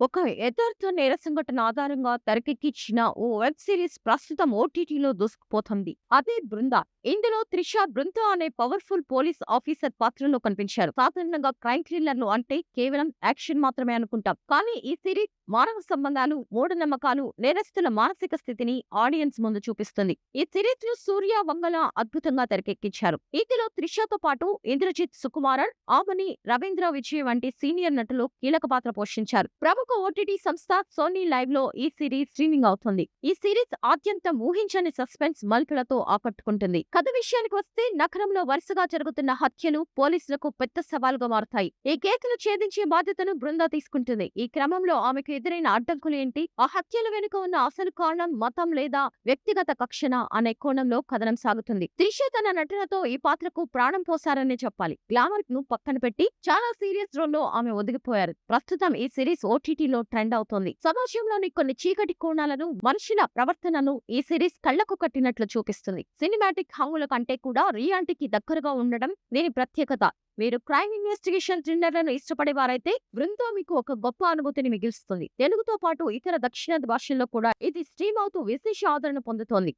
ఒక యథార్థ నేర సంఘటన ఆధారంగా తెరకెక్కించిన ఓ వెబ్ సిరీస్ ప్రస్తుతం ఓటీటీలో దూసుకుపోతుంది. అదే 'బృంద'. ఇందులో త్రిష 'బృంద' అనే పవర్‌ఫుల్ పోలీస్ ఆఫీసర్ పాత్రలో కనిపించారు. సాధారణంగా క్రైమ్ థ్రిల్లర్‌లు అంటే కేవలం యాక్షన్ మాత్రమే అనుకుంటాం. కానీ ఈ సిరీస్ మానవ సంబంధాలు, మూఢనమ్మకాలు, నేరస్తుల మానసిక స్థితిని ఆడియన్స్ ముందు చూపిస్తుంది. ఈ సిరీస్‌ను సూర్య, వంగల అద్భుతంగా తెరకెక్కించారు. ఇందులో త్రిషతో పాటు ఇంద్రజిత్ సుకుమారన్, ఆమని, రవీంద్ర విజయ్ వంటి సీనియర్ నటులు కీలక పాత్ర పోషించారు. ప్రముఖ ఓటీటీ సంస్థ సోనీ లైవ్ లో ఈ సిరీస్ స్ట్రీమింగ్ అవుతుంది. ఈ సిరీస్ ఆద్యంతం ఊహించని సస్పెన్స్ మలుపులతో ఆకట్టుకుంటుంది. కథ విషయానికి వస్తే నగరంలో వరుసగా జరుగుతున్న హత్యలు పోలీసులకు పెద్ద సవాలుగా మారుతాయి. ఈ కేసులు ఛేదించే బాధ్యతను బృంద తీసుకుంటుంది. ఈ క్రమంలో ఆమెకు ఎదురైన అడ్డంకులు ఏంటి, ఆ హత్యల వెనుక ఉన్న అసలు కారణం మతం లేదా వ్యక్తిగత కక్షణ అనే కోణంలో కథనం సాగుతుంది. త్రిష తన నటనతో ఈ పాత్రకు ప్రాణం పోసారనే చెప్పాలి. గ్లామర్ ను పక్కన పెట్టి చాలా సీరియస్ రోల్ లో ఆమె ఒదిగిపోయారు. ప్రస్తుతం ఈ సిరీస్ ఓటీటీలో ట్రెండ్ అవుతోంది. సమాజంలోని కొన్ని చీకటి కోణాలను, మనుషుల ప్రవర్తనను ఈ సిరీస్ కళ్లకు కట్టినట్లు చూపిస్తుంది. సినిమాటిక్ హంగుల కంటే కూడా రియాలిటీకి దగ్గరగా ఉండడం దీని ప్రత్యేకత. మీరు క్రైమ్ ఇన్వెస్టిగేషన్ థ్రిల్లర్లను ఇష్టపడే వారైతే 'బృంద' మీకు ఒక గొప్ప అనుభూతిని మిగిల్స్తుంది. తెలుగుతో పాటు ఇతర దక్షిణాది భాషల్లో కూడా ఇది స్ట్రీమ్ అవుతూ విశేష ఆదరణ పొందుతోంది.